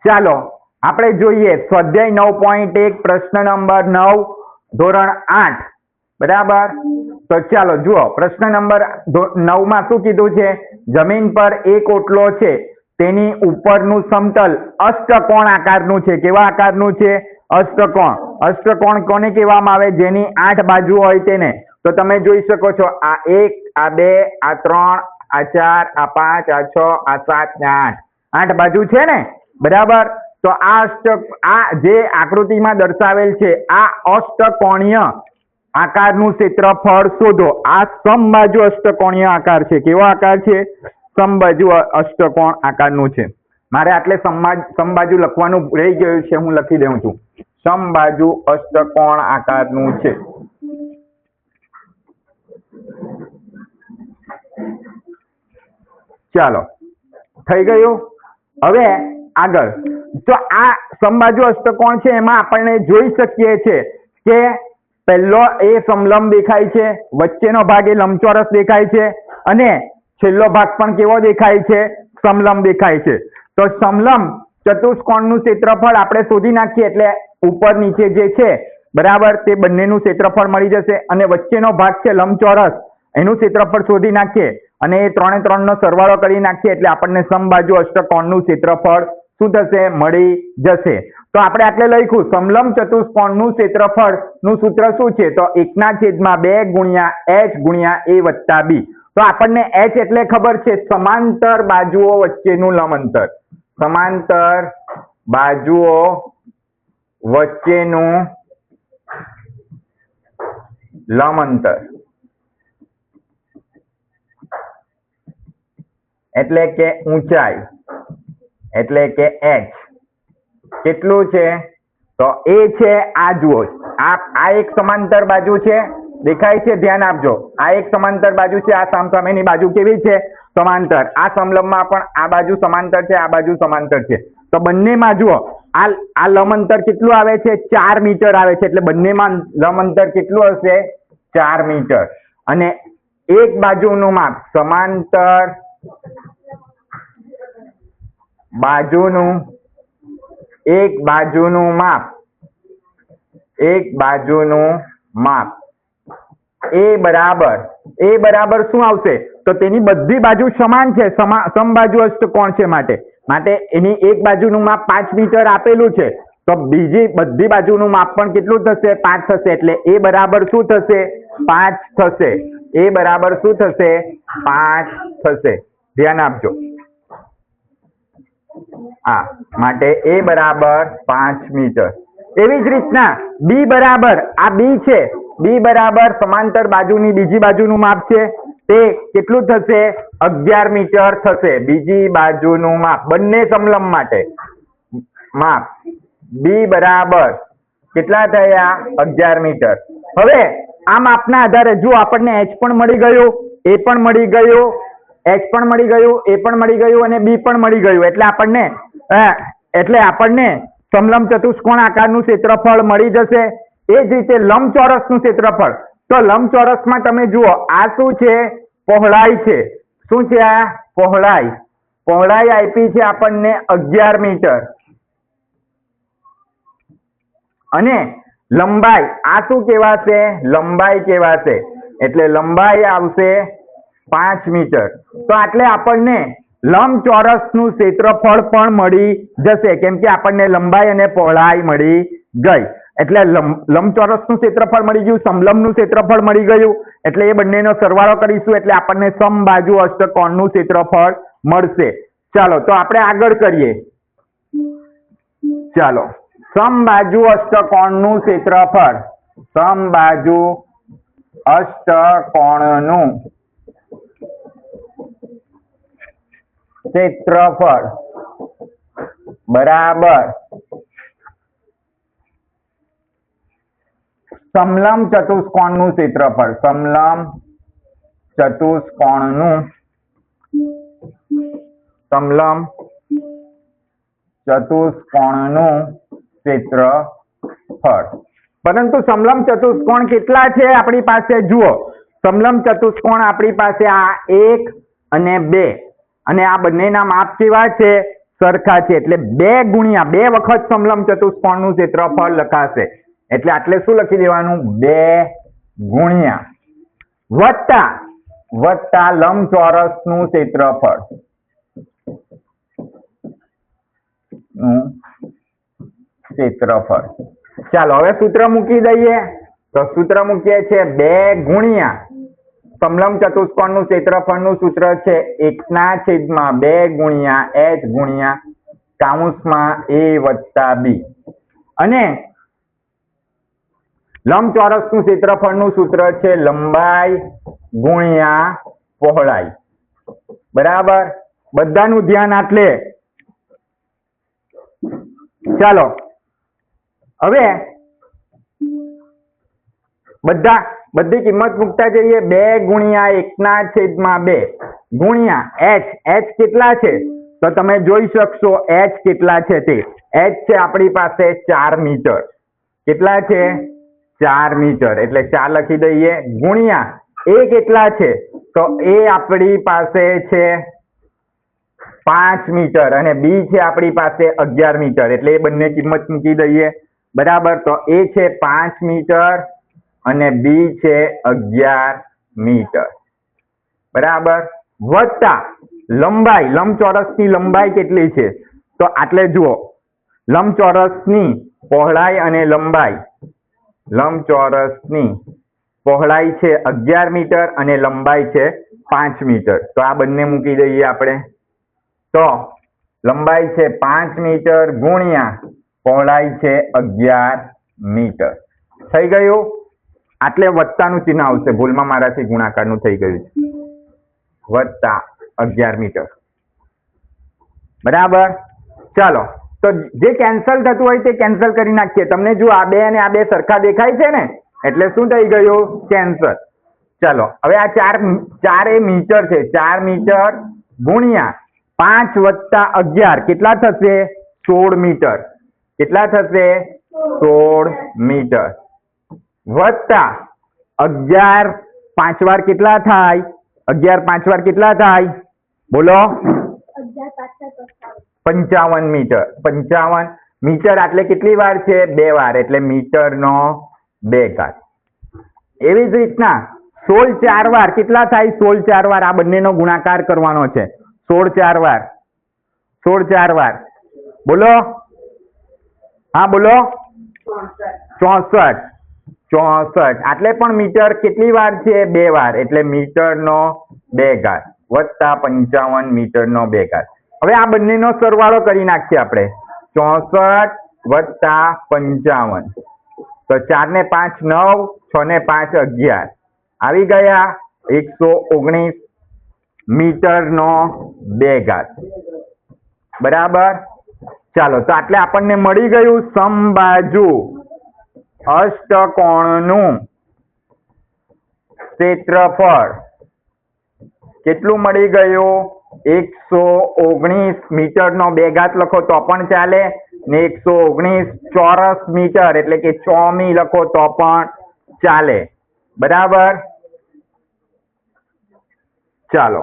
ચાલો આપણે જોઈએ સ્વાધ્યાય 9.1 પ્રશ્ન નંબર 9 ધોરણ 8 બરાબર। તો ચાલો જુઓ પ્રશ્ન નંબર 9 માં શું કીધું છે, જમીન પર એક ઓટલો છે તેની ઉપરનું સમતલ અષ્ટકોણ આકારનું છે। કેવા આકારનું છે? અષ્ટકોણ। અષ્ટકોણ કોને કહેવામાં આવે? જેની 8 બાજુ હોય તેને। તો તમે જોઈ શકો છો આ 1 આ 2 આ 3 આ 4 આ 5 આ 6 આ 7 આ 8 બાજુ છે ને, બરાબર। તો આ જે આકૃતિમાં દર્શાવેલ છે આ અષ્ટકોણીય આકારનું ક્ષેત્રફળ શોધો। આ સમબાજુ અષ્ટકોણીય આકાર છે। કેવો આકાર છે? સમબાજુ અષ્ટકોણ આકારનું છે। મારે આટલે સમબાજુ લખવાનું રહી ગયું છે, હું લખી દઉં છું। સમબાજુ અષ્ટકોણ આકારનું છે। ચાલો થઈ ગયું। હવે આગળ તો આ સમબાજુ અષ્ટકોણ છે એમાં આપણને જોઈ શકીએ છે કે પહેલો એ સમલંબ દેખાય છે, વચ્ચેનો ભાગ એ લંબચોરસ દેખાય છે અને છેલ્લો ભાગ પણ કેવો દેખાય છે? સમલંબ દેખાય છે। તો સમલંબ ચતુષ્કોણનું ક્ષેત્રફળ આપણે શોધી નાખીએ એટલે ઉપર નીચે જે છે બરાબર તે બંનેનું ક્ષેત્રફળ મળી જશે અને વચ્ચેનો ભાગ છે લંબચોરસ એનું ક્ષેત્રફળ શોધી નાખીએ અને એ 3 એ 3 નો સરવાળો કરી નાખીએ એટલે આપણને સમબાજુ અષ્ટકોણનું ક્ષેત્રફળ શું થશે? મળી જશે। તો આપણે આટલે લખ્યું સમલંબ ચતુષ્કોણનું ક્ષેત્રફળ નું સૂત્ર શું છે? તો 1/2 ગુણ્યા h ગુણ્યા a વત્તા b। તો આપણને h એટલે ખબર છે સમાંતર બાજુઓ વચ્ચેનું લંબ અંતર। સમાંતર બાજુઓ વચ્ચેનું લંબ અંતર એટલે કે ઊંચાઈ એટલે કે h કેટલું છે? તો એ છે આ જુઓ આ એક સમાંતર બાજુ છે, દેખાય છે? ધ્યાન આપજો, આ એક સમાંતર બાજુ છે, આ સામસામેની બાજુ કેવી છે? સમાંતર। આ સમલંબમાં પણ આ બાજુ સમાંતર છે, આ બાજુ સમાંતર છે। તો બંનેમાં જુઓ આ લંબ અંતર કેટલું આવે છે? 4 મીટર આવે છે। એટલે બંનેમાં લંબ અંતર કેટલું હશે? 4 મીટર। અને એક બાજુનું માપ સમાંતર બાજુનું એક બાજુનું માપ એ બરાબર શું આવશે? તો તેની બધી બાજુ સમાન છે, સમબાજુ અષ્ટકોણ છે માટે એની એક બાજુનું માપ 5 મીટર આપેલું છે તો બીજી બધી બાજુનું માપ પણ કેટલું થશે? 5 થશે। એટલે એ બરાબર શું થશે? 5 થશે। એ બરાબર શું થશે? 5 થશે। ધ્યાન આપજો, માટે એ બરાબર 5 મીટર। એવી જ રીતના બી બરાબર આ બી છે, બી બરાબર સમાંતર બાજુની બીજી બાજુનું માપ છે તે કેટલું થશે? 11 મીટર થશે। બીજી બાજુનું માપ બંને સમલંબ માટે માપ બી બરાબર કેટલા થયા? 11 મીટર। હવે આ માપના આધારે જો આપણને h પણ મળી ગયું, એ પણ મળી ગયું, h પણ મળી ગયું, એ પણ મળી ગયું અને b પણ મળી ગયું એટલે આપણને સમલંબ ચતુષ્કોણ આકારનું ક્ષેત્રફળ મળી જશે। એ જ રીતે લંબચોરસનું ક્ષેત્રફળ, તો લંબચોરસમાં તમે જુઓ આ શું છે? પહોળાઈ છે। શું છે આ? પહોળાઈ આપી છે આપણને 11 મીટર અને લંબાઈ આ શું કહેવાશે? લંબાઈ કહેવાશે। એટલે લંબાઈ આવશે 5 મીટર। તો આટલે આપણને લંબચોરસનું ક્ષેત્રફળ પણ મળી જશે કેમ કે આપણને લંબાઈ અને પહોળાઈ મળી ગઈ। એટલે લંબચોરસનું ક્ષેત્રફળ મળી ગયું, સમલંબનું ક્ષેત્રફળ મળી ગયું એટલે એ બંનેનો સરવાળો કરીશું એટલે આપણને સમબાજુ અષ્ટકોણનું ક્ષેત્રફળ મળશે। ચાલો તો આપણે આગળ કરીએ। ચાલો સમબાજુ અષ્ટકોણનું ક્ષેત્રફળ, સમબાજુ અષ્ટકોણનું ક્ષેત્રફળ બરાબર સમલંબ ચતુષ્કોણનું ક્ષેત્રફળ, સમલંબ ચતુષ્કોણનું ક્ષેત્રફળ। પરંતુ સમલંબ ચતુષ્કોણ કેટલા છે આપણી પાસે? જુઓ સમલંબ ચતુષ્કોણ આપણી પાસે આ 1 અને 2 અને આ બંનેના માપ કેવા છે? સરખા છે એટલે 2 ગુણ્યા 2 વખત સમલંબ ચતુષ્કોણનું ક્ષેત્રફળ લખાશે. એટલે આટલે શું લખી દેવાનું? 2 ગુણ્યા વત્તા લંબચોરસનું ક્ષેત્રફળ ચાલો હવે સૂત્ર મૂકી દઈએ. તો સૂત્ર મૂકીએ છે 2 ગુણ્યા સમલંબ ચતુષ્કોણનું ક્ષેત્રફળનું સૂત્ર છે 1/2 ગુણ્યા h ગુણ્યા કૌંસમાં a વત્તા b. અને લંબચોરસનું ક્ષેત્રફળનું સૂત્ર છે લંબાઈ ગુણ્યા પહોળાઈ. બરાબર, બધાનું ધ્યાન આટલે. ચાલો હવે બધી કિંમત મૂકતા જઈએ. 2 ગુણ્યા 1/2 ગુણ્યા h કેટલા છે? તો તમે જોઈ શકશો h કેટલા છે તે. h છે આપણી પાસે 4 મીટર. કેટલા છે? 4 મીટર. એટલે 4 લખી દઈએ. ગુણ્યા a કેટલા છે? તો a આપણી પાસે છે 5 મીટર અને b છે આપણી પાસે 11 મીટર. એટલે એ બંને કિંમત મૂકી દઈએ. બરાબર, તો a છે 5 મીટર અને b છે 11 મીટર. બરાબર, વત્તા લંબાઈ, લંબચોરસની લંબાઈ કેટલી છે? તો આટલે જુઓ, લંબચોરસની પહોળાઈ અને લંબાઈ. લંબચોરસની પહોળાઈ છે 11 મીટર અને લંબાઈ છે 5 મીટર. તો આ બંને મૂકી દઈએ આપણે. તો લંબાઈ છે 5 મીટર ગુણ્યા પહોળાઈ છે 11 મીટર. થઈ ગયું? આટલે વત્તાનું ચિહ્ન આવશે. ભૂલમાં મારાથી ગુણાકારનું થઈ ગયું છે. વત્તા 11 મીટર. બરાબર, ચાલો તો જે કેન્સલ થતું હોય તે કેન્સલ કરી નાખીએ. તમને જો આ 2 અને આ 2 સરખા દેખાય છે ને, એટલે શું થઈ ગયું? કેન્સલ. ચાલો હવે આ 4 એ મીટર છે. 4 મીટર ગુણ્યા 5 વત્તા 11 કેટલા થશે? 16 મીટર. કેટલા થશે? 16 મીટર. વત્તા 11 5 વાર કેટલા થાય? 11 5 વાર કેટલા થાય? બોલો. 55 મીટર. 55 મીટર એટલે કેટલી વાર છે? 2 વાર. એટલે મીટરનો 2 ઘાત. એવી જ રીતના 16 4 વાર કેટલા થાય? 16 4 વાર આ બંનેનો ગુણાકાર કરવાનો છે. 16 4 વાર. 16 4 વાર. બોલો. હા બોલો. 64. 64 આટલે પણ મીટર કેટલી વાર છે? 2 વાર. એટલે મીટરનો 2 ઘાત વત્તા 55 મીટરનો 2 ઘાત. હવે આ બંનેનો સરવાળો કરી નાખીએ આપણે. 64 વત્તા 55. તો 4 ને 5 9, 6 ને 5 11. આવી ગયા 119 મીટરનો 2 ઘાત. બરાબર, ચાલો તો આટલે આપણને મળી ગયું સમબાજુ અષ્ટકોણનું ક્ષેત્રફળ. કેટલું મળી ગયું? 119 મીટરનો 2 ઘાત લખો તો પણ ચાલે ને 119 ચોરસ મીટર એટલે કે 6 મી લખો તો પણ ચાલે. બરાબર, ચાલો